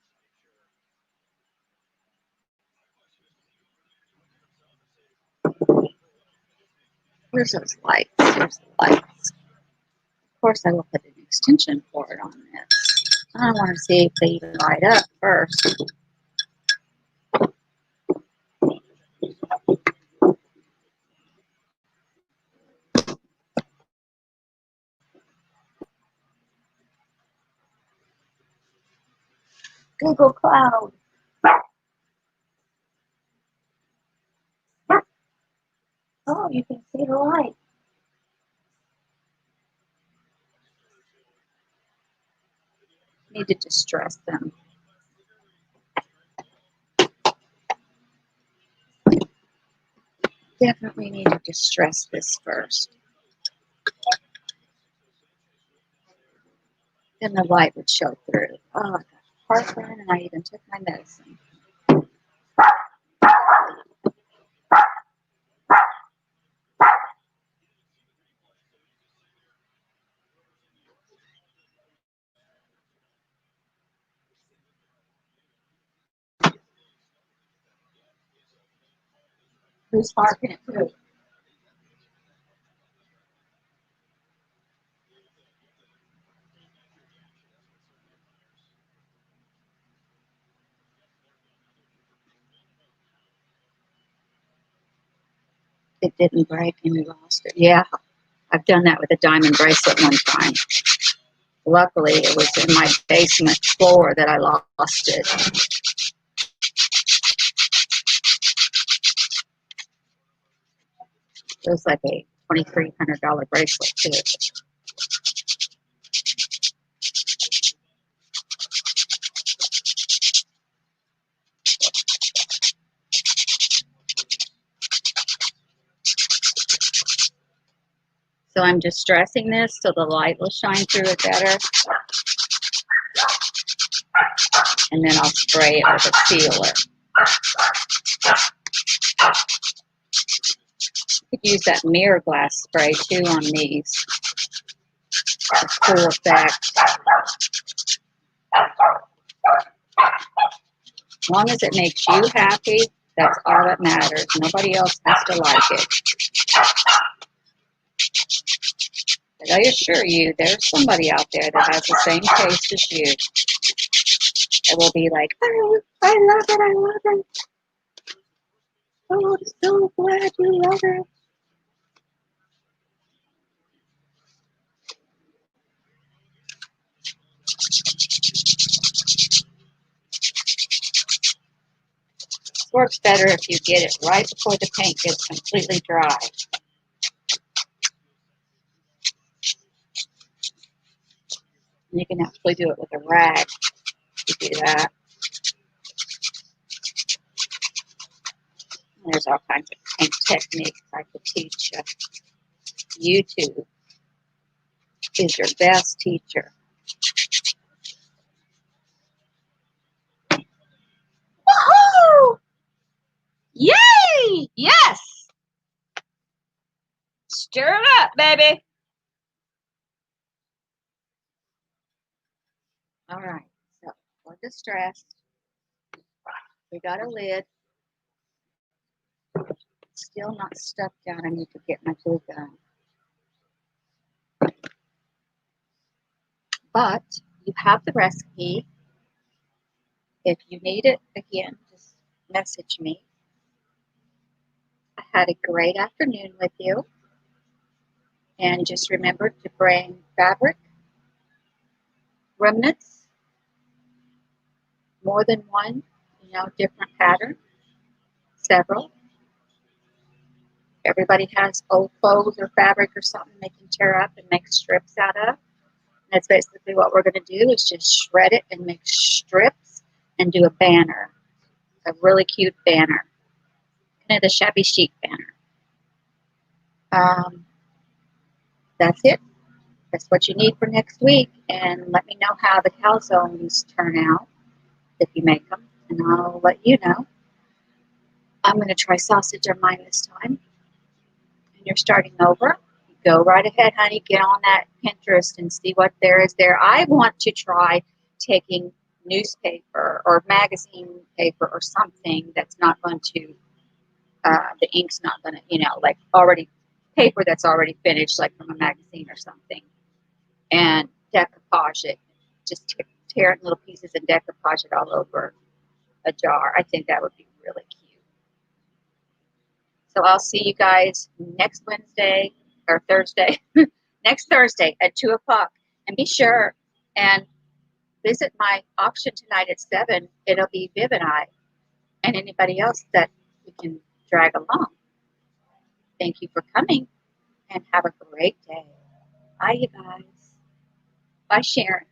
Where's those lights? There's the lights. Of course, I will put an extension cord on this. I want to see if they even light up first. Google Cloud. Oh, you can see the light. Need to distress them. Definitely need to distress this first. Then the light would show through. Oh, I got heartburn and I even took my medicine. Who's barking at who? It didn't break and we lost it. Yeah, I've done that with a diamond bracelet one time. Luckily, it was in my basement floor that I lost it. It was like a $2,300 bracelet too. So I'm distressing this so the light will shine through it better. And then I'll spray it with a sealer. You could use that mirror glass spray too on these. A cool effect. As long as it makes you happy, that's all that matters. Nobody else has to like it. But I assure you, there's somebody out there that has the same taste as you. It will be like, oh, I love it, I love it. Oh, I'm so glad you love it. This works better if you get it right before the paint gets completely dry. You can actually do it with a rag to do that. There's all kinds of paint techniques I could teach you. YouTube is your best teacher. Woohoo! Yay! Yes! Stir it up, baby. All right, so we're distressed. We got a lid. Still not stuck down. I need to get my glue gun. But you have the recipe. If you need it again, just message me. I had a great afternoon with you. And just remember to bring fabric, remnants, more than one, different pattern, several. Everybody has old clothes or fabric or something they can tear up and make strips out of. And that's basically what we're going to do is just shred it and make strips and do a banner, a really cute banner, kind of the shabby chic banner. That's it. That's what you need for next week. And let me know how the calzones turn out if you make them, and I'll let you know. I'm going to try sausage on mine this time. And you're starting over. Go right ahead, honey. Get on that Pinterest and see what there is there. I want to try taking newspaper or magazine paper or something that's not going to, the ink's not going to, like already paper that's already finished, like from a magazine or something, and decoupage it. Just tear it in little pieces and decoupage it all over a jar. I think that would be really cute. So I'll see you guys next Wednesday or Thursday, next Thursday at 2 o'clock. And be sure and visit my auction tonight at 7. It'll be Viv and I and anybody else that we can drag along. Thank you for coming and have a great day. Bye, you guys. Bye, Sharon.